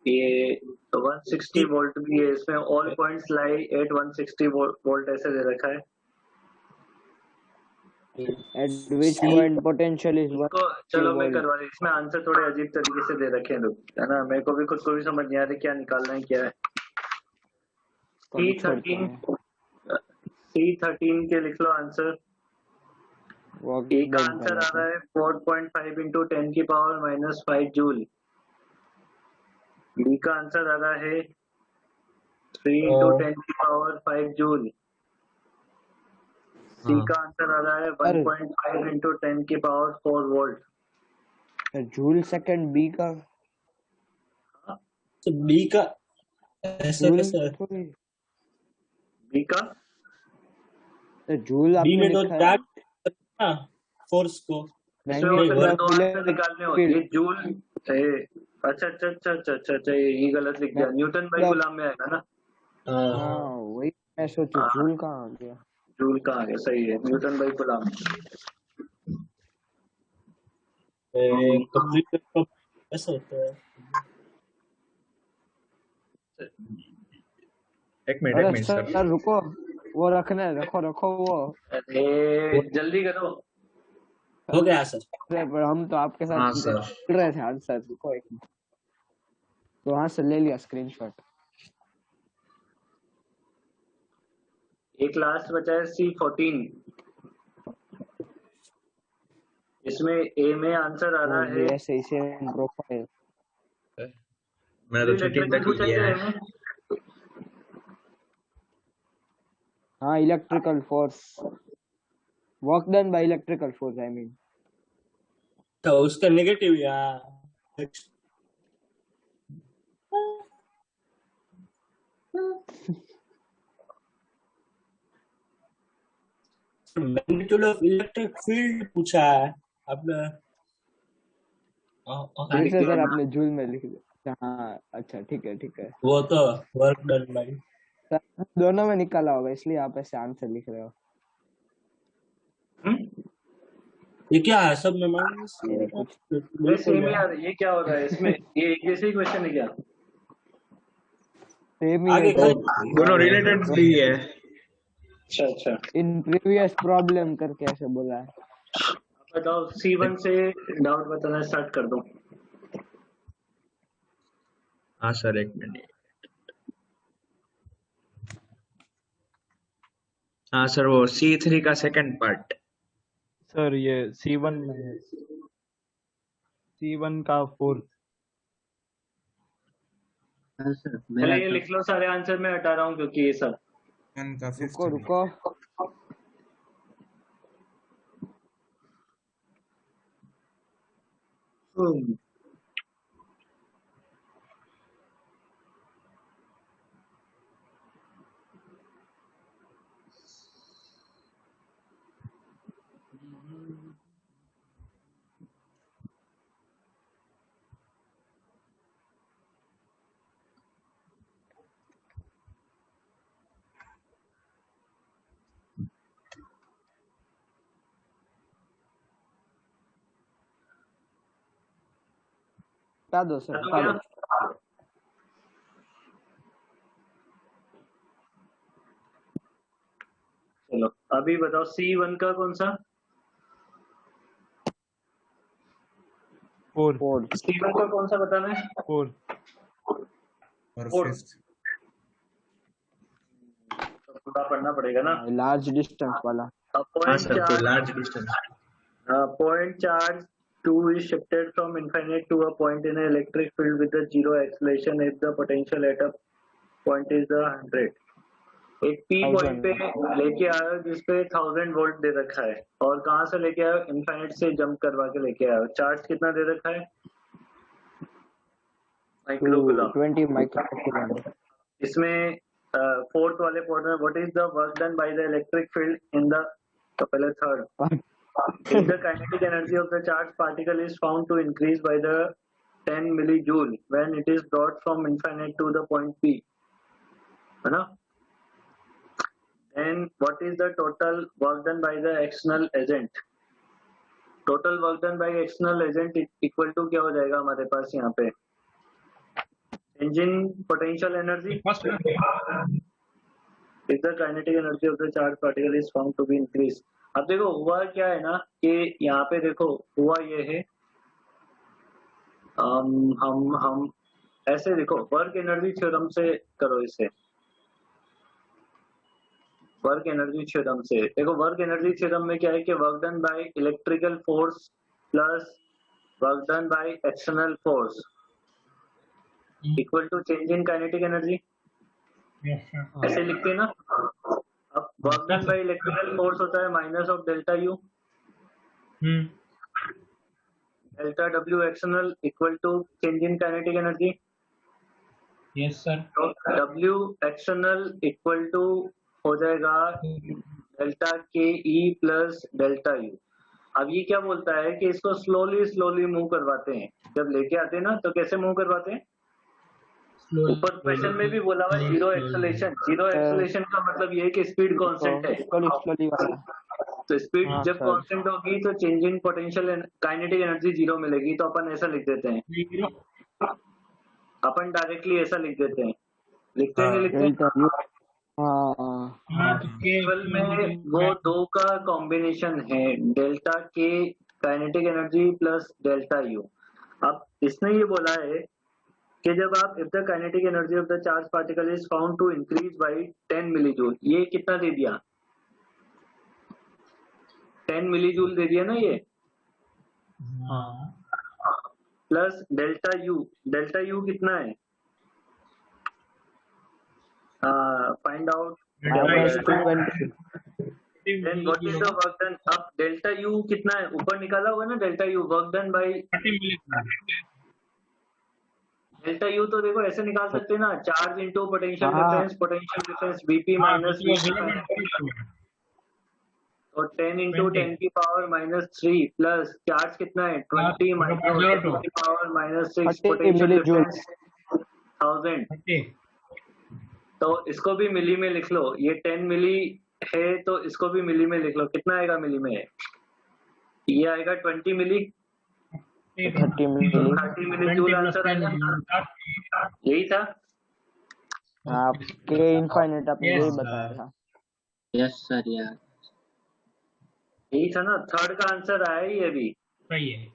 ये 160 वोल्ट भी है, इसमें all points lie at 160 volt ऐसे दे रखा है. At which point potential is तो चलो मैं 1 volt. करवा रही, इसमें आंसर थोड़े अजीब तरीके से दे रखे हैं लोग, है ना. मेरे को भी खुद को भी समझ नहीं आ रही क्या निकालना है क्या है. C13 के लिख लो आंसर. Work A का done आंसर आ करना रहा है 4.5 इंटू 10 की पावर माइनस 5 जूल. B का आंसर आ रहा है 3 इंटू 10 की पावर 5 जूल. C का आंसर आ रहा है 1.5 इंटू 10 की पावर 4 वोल्ट. है. जूल सेकंड B का तो b का ऐसा जूल कैसा है? थोड़ी. B का जूल b आपने में तो लिखा है. चार्ज ना फोर्स को. इसमें नहीं, हो सकता है work दो आंसर निकालने हो. ये जूल अच्छा अच्छा अच्छा अच्छा अच्छा अच्छा, ये गलत लिख दिया. न्यूटन बाई गुलाम में आएगा ना. हाँ वही मैं सोचू हाँ. जूल कहाँ आ गया. जूल कहाँ गया, सही है, न्यूटन बाई गुलाम. कंप्यूटर का ऐसा होता है. एक मिनट अरे सर. सर रुको, वो रखो वो. अरे जल्दी करो. हो गया सर. अरे पर हम तो आपके हाँ साथ सर. खेल रहे थे आंसर. रुको एक मिनट. तो वहां से ले लिया स्क्रीनशॉट. एक लास्ट बचा है C14. इसमें A में आंसर आ रहा है ऐसे इसे प्रोफाइल. मैंने तो चीटिंग इलेक्ट्रिकल कर पूछा लिया क्या है. है. हाँ electrical force. Work done by electrical force I mean. तो उसका नेगेटिव या मैग्नीट्यूड ऑफ इलेक्ट्रिक फील्ड पूछा है आपने. फिर से सर आपने जूल में लिख दिया. हाँ अच्छा ठीक है. वो तो वर्क डन बाय. सर दोनों में निकाला होगा इसलिए आप ऐसे आंसर लिख रहे हो. ये क्या है सब में माइनस. ये सेम यार, ये क्या हो रहा है इसमें, ये एक जैसे ही क्वेश्चन है क्या. सेम आगे ही कर. दोनों रिलेटेड भी है. अच्छा अच्छा, इन प्रीवियस प्रॉब्लम करके ऐसे बोला है. बताओ C1 से डाउट बताना स्टार्ट कर दो. हाँ सर एक मिनट. हाँ सर वो C3 का सेकंड पार्ट. सर ये C1 में है. C1 का फोर्थ. पहले ये लिख लो सारे आंसर, मैं हटा रहा हूँ क्योंकि ये सब. का फिफ्थ रुको बता दो सर, बता बता क्या? दो। चलो अभी बताओ C1 का कौन सा? 4 4 C1 का कौन सा बताना है? 4 और Four. फिफ्थ तो पूरा पढ़ना पड़ेगा ना। लार्ज डिस्टेंस वाला। A हाँ point सर, कोई charge, large distance. point charge 2 is shifted from infinite to a point in an electric field with a zero acceleration if the potential at a point is 100. एक P point पे लेके आयो जिसपे 1000 volt दे रखा है, और कहाँ से लेके आयो? इनफाइनाइट से जंप करवा के लेके आयो। चार्ज कितना दे रखा है? माइक्रोकूलम। 20 माइक्रोकूलम। इसमें फोर्थ वाले पॉइंट में what is the work done by the electric field in the, तो पहले third, if the kinetic energy of the charged particle is found to increase by the 10 millijoule when it is brought from infinite to the point P, है ना? Then what is the total work done by the external agent? Total work done by external agent equal to क्या हो जाएगा हमारे पास यहाँ पे? Change in potential energy if the kinetic energy of the charged particle is found to be increased. अब देखो हुआ क्या है ना कि यहाँ पे देखो हुआ ये है, हम ऐसे देखो वर्क एनर्जी थ्योरम से करो इसे, वर्क एनर्जी थ्योरम से देखो। वर्क एनर्जी थ्योरम में क्या है कि work done by electrical force plus work done by external force equal to change in kinetic energy, ऐसे लिखते हैं ना। अब work done by electrical force होता है minus of delta U, delta W external equal to change in kinetic energy. Yes sir. तो W external equal to हो जाएगा डेल्टा के ई प्लस डेल्टा यू। अब ये क्या बोलता है कि इसको स्लोली मूव करवाते हैं। जब लेके आते हैं ना तो कैसे मूव करवाते हैं? ऊपर क्वेश्चन में भी बोला हुआ है जीरो एक्सेलेरेशन। जीरो एक्सेलेरेशन का मतलब ये है कि स्पीड कांस्टेंट है। स्लोली वाला। तो स्पीड हाँ, जब सर। कांस्टेंट होगी तो change in potential kinetic energy zero मिलेगी। तो अपन ऐसा लिख देते हैं, अपन डायरेक्टली ऐसा लिख देते हैं, लिखते हैं नहीं लिखते हैं? Delta U. हाँ केवल में वो दो का कॉम्बिनेशन है, डेल्टा के kinetic energy plus delta U. अब इसने ये बोला है कि जब आप if the kinetic energy of the charge particle is found to increase by 10 millijoule, ये कितना दे दिया? 10 मिलीजूल दे दिया ना ये, प्लस डेल्टा यू कितना है? Find out then what is the work done. अब डेल्टा यू कितना है? ऊपर निकाला हुआ है ना delta U, work done by delta U. तो देखो ऐसे निकाल सकते हैं ना, charge into potential difference BP minus तो 10 इंटू 10 की पावर माइनस 3 प्लस चार्ज कितना है 20 माइक्रो 10 की पावर माइनस 6 पोटेंशियल डिफरेंस 1000। तो इसको भी मिली में लिख लो, ये 10 मिली है तो इसको भी मिली में लिख लो। कितना आएगा मिली में? ये आएगा 20 मिली, 30 मिली जूल आंसर आएगा। यही था आपके इनफाइनाइट आपने यही बताया था। यस सर यार। यही था ना, थर्ड का आंसर आया ही अभी। सही है।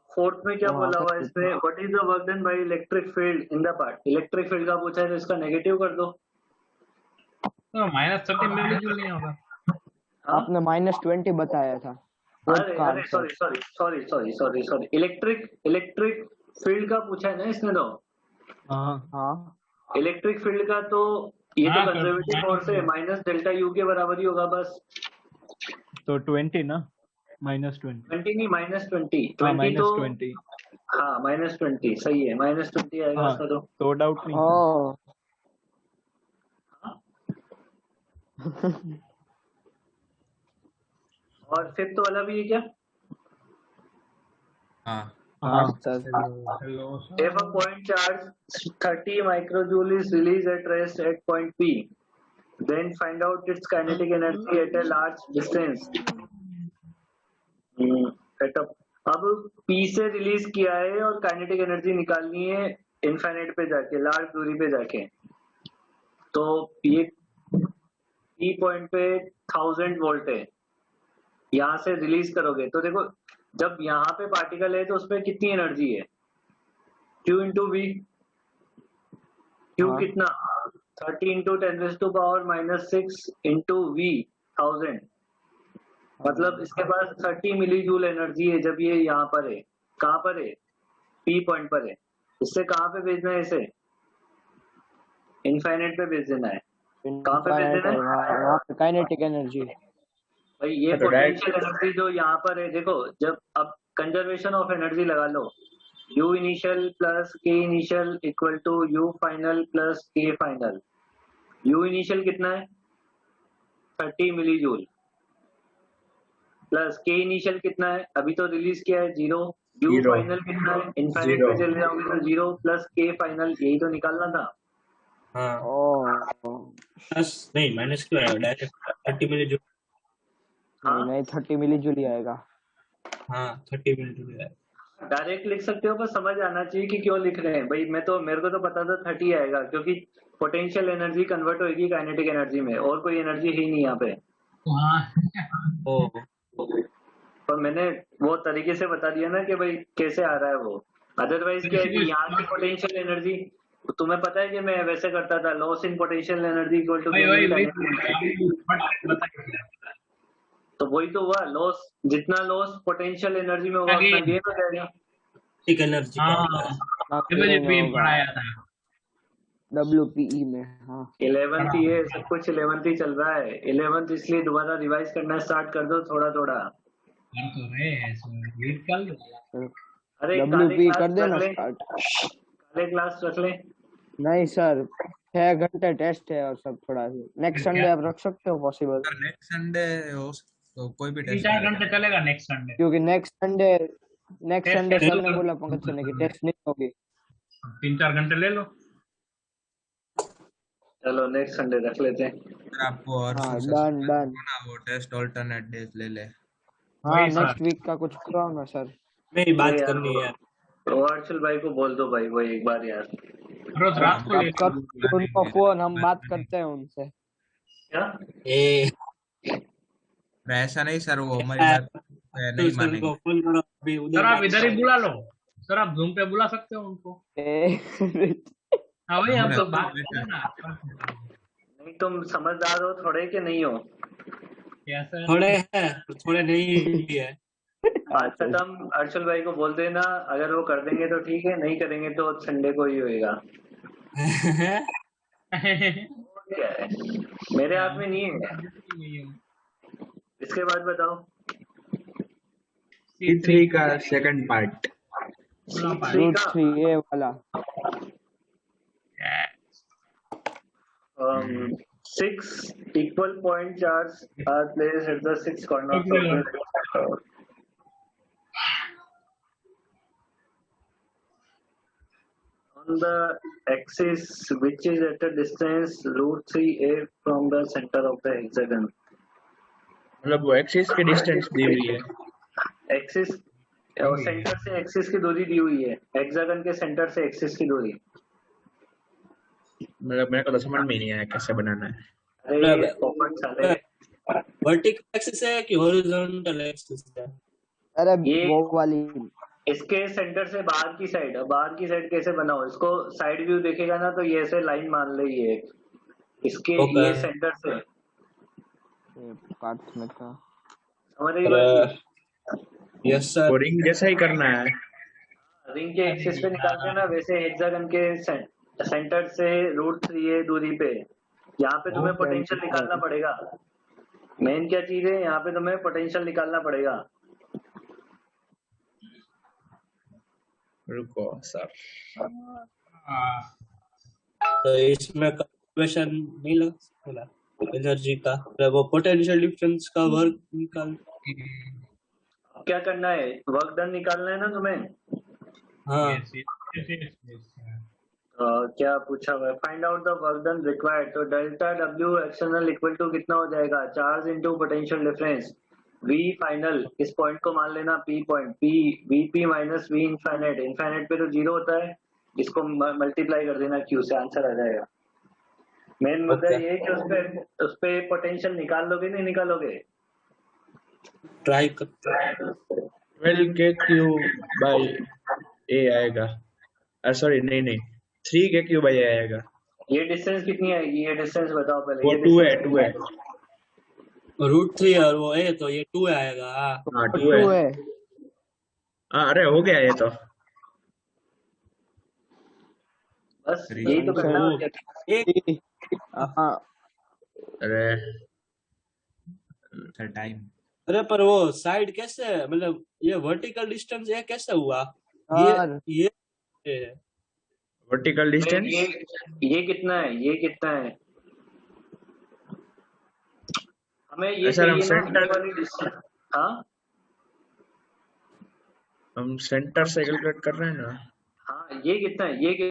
फोर्थ में क्या बोला हुआ है इसमें? What is the work done by electric field in the part. Electric field का पूछा है तो इसका नेगेटिव कर दो। तो -30 मिलीजूल नहीं होगा। आपने -20 बताया था। अरे सॉरी इलेक्ट्रिक फील्ड का पूछा है ना इसने तो। हाँ इलेक्ट्रिक फील्ड का तो ये तो हाँ, कंजर्वेटिव फोर्स है, माइनस डेल्टा यू के बराबर ही होगा बस। तो 20 ना, -20। 20 नहीं -20 हाँ 20 तो -20। हाँ -20 सही है, -20 आएगा हाँ इसका तो डाउट नहीं। ओ और फिफ्थ वाला भी है क्या? हाँ sir. If a point charge 30 microjoule is released at rest at point P, then find out its kinetic energy at a large distance. At a अब P से रिलीज किया है और काइनेटिक एनर्जी निकालनी है इनफाइनाइट पे जाके, लार्ज दूरी पे जाके। तो ये P पॉइंट पे 1000 वोल्ट है, यहाँ से रिलीज करोगे तो देखो जब यहाँ पे पार्टिकल है तो उसमें कितनी एनर्जी है, Q इंटू वी। Q हाँ। कितना 30 इंटू 10⁻⁻6 इंटू वी 1000, मतलब इसके पास 30 मिली जूल एनर्जी है जब ये यहाँ पर है। कहाँ पर है? P पॉइंट पर है। इससे कहाँ पे भेजना है इसे? इनफाइनाइट पे भेज देना है। कहाँ पे भेज इनफाइनाइट देना और है? वहाँ पे काइनेटिक एनर्जी। भाई ये तो डायरेक्ट पोटेंशियल एनर्जी जो यहाँ पर है, देखो जब अब कंजर्वेशन ऑफ एनर्जी लगा लो, U initial plus K initial equal to U final plus K final. U initial कितना है 30 millijoule, plus K initial कितना है, अभी तो रिलीज किया है 0। U Zero. फाइनल कितना है, इनफाइनाइट Zero. पे चले जाओगे तो 0 प्लस K फाइनल, यही तो निकालना था। हाँ ओ प्लस नहीं माइनस क्यों आएगा, डायरेक्ट 30 मिली जूल। हाँ नहीं 30 मिली जूल ही आएगा। हाँ 30 मिली जूल है। डायरेक्ट लिख सकते हो, पर समझ आना चाहिए कि क्यों लिख रहे हैं। भाई मेरे को तो पता था 30 आएगा, क्योंकि पोटेंशियल एनर्जी कन्वर्ट होगी काइनेटिक एनर्जी में, और कोई एनर्जी है ही नहीं यहाँ पे। हाँ ओ पर मैंने वो तरीके से बता दिया ना कि भाई कैसे आ रहा है वो। अदरवाइज क्या है कि यहाँ की पोटेंशियल एनर्जी, तुम्हें पता है कि मैं वैसे करता था, loss in potential energy equal to वही वही वही बता तो वही तो हुआ, लॉस जितना लॉस पोटेंशियल एनर्जी में होगा उतना गेन हो जाएगा। ठीक एनर्जी का होगा। हाँ ये भी पढ़ाया था। WPE में। हाँ 11th ही है, सब कुछ 11th ही चल रहा है। 11th इसलिए दोबारा रिवाइज करना स्टार्ट कर दो थोड़ा थोड़ा। कर तो रहे हैं इसमें, रीड कर लो। अरे WP कर देना स्टार्ट। काले क्लास रख ले। नहीं सर 6 घंटे टेस्ट है और सब थोड़ा नेक्स्ट संडे आप रख सकते हो पॉसिबल, नेक्स्ट संडे तो कोई भी टेस्ट 3-4 घंटे चलेगा नेक्स्ट संडे। क्योंकि नेक्स्ट संडे सर ने बोला पंकज सर ने कि टेस्ट नहीं होगी। 3-4 घंटे ले लो। चलो नेक्स्ट संडे रख लेते हैं। अगर आपको और हाँ कुछ डन डन। ना वो टेस्ट ऑल्टरनेट डेज ले ले। हाँ वही सर। नेक्स्ट वीक का कुछ कराओ ना सर। नहीं बात यार, करनी है। तो अर्शल भाई को बोल दो भाई, वो एक बार यार। रोज रात को ले आप कर उनको फोन, हम बात करते हैं उनसे। क्या? ए ऐसा नहीं सर, वो हमारी बात नहीं सर मानेंगे। को फोन करो अभी उधर। सर आप इधर ही बुला लो। सर आप जूम पे बुला सकते हो उनको। हाँ वही हम तो बात कर रहे हैं ना। नहीं तुम समझदार हो थोड़े के नहीं हो? कैसे थोड़े हैं थोड़े नहीं है। अच्छा तुम अर्शल भाई को बोल देना, अगर वो कर देंगे तो ठीक है, नहीं करेंगे तो संडे को ही होएगा। क्या है, मेरे हाथ में नहीं है। इसके बाद बताओ। C3 का सेकंड पार्ट। रूट 3A वाला। 6 equal point charge are placed at the 6 corners of the on the axis which is at a distance root 3a from the center of the hexagon. मतलब वो axis की distance दी हुई है। Axis centre से axis की दूरी दी हुई है, हेक्सागन के सेंटर से एक्सिस की दूरी। मतलब मेरे को तो समझ में नहीं आया कैसे बनाना है। अरे पोपट साले, वर्टिकल एक्सिस है कि हॉरिजॉन्टल एक्सिस है? अरे ये- वो वाली इसके सेंटर से बाहर की साइड कैसे बनाओ? इसको साइड व्यू देखेगा ना तो ये ऐसे लाइन मान ली है इसके, Okay. ये सेंटर से पार्ट्स में था। समझ रही बात? Yes sir. वो रिंग जैसा ही करना है। रिंग के एक्सिस पे निकालते हैं ना, वैसे हेक्सागन के सेंटर से रूट 3a दूरी पे यहाँ पे तुम्हें पोटेंशियल निकालना पड़ेगा। मेन क्या चीज है, यहाँ पे तुम्हें पोटेंशियल निकालना पड़ेगा। रुको सर। तो इसमें कैलकुलेशन नहीं लगा एनर्जी का, मतलब वो पोटेंशियल डिफरेंस का वर्क निकाल। क्या करना है, वर्क डन निकालना है ना तुम्हें। हाँ क्या पूछा हुआ है, find out the work done required. तो delta W external equal to कितना हो जाएगा, charge into potential difference v final, इस पॉइंट को मान लेना p point, p vp minus v infinite, infinite पे तो 0 होता है, इसको मल्टीप्लाई कर देना q से, आंसर आ जाएगा। मेन मुद्दा Okay. ये है कि उस पे पोटेंशियल निकाल लोगे नहीं निकालोगे? ट्राई कर। 12 KQ बाई A आएगा, सॉरी नहीं नहीं 3 KQ बाई A आएगा। ये डिस्टेंस कितनी आएगी, ये डिस्टेंस बताओ पहले। वो ये 2 है, distance 2 है। √3 और वो ए तो ये 2 आएगा। हाँ हाँ 2 2 है। है। हाँ अरे हो गया ये तो। बस यही तो करना है और क्या। एक हाँ अरे टाइम। अरे पर वो साइड कैसे, मतलब ये वर्टिकल डिस्टेंस ये कैसे हुआ? यार ये वर्टिकल डिस्टेंस ये कितना है, ये कितना है? हमें ये सर हम चाहिए ना, सेंटर ये वाली डिस्टेंस। हाँ हम सेंटर से कैलकुलेट कर रहे हैं ना। हाँ, ये कितना है, ये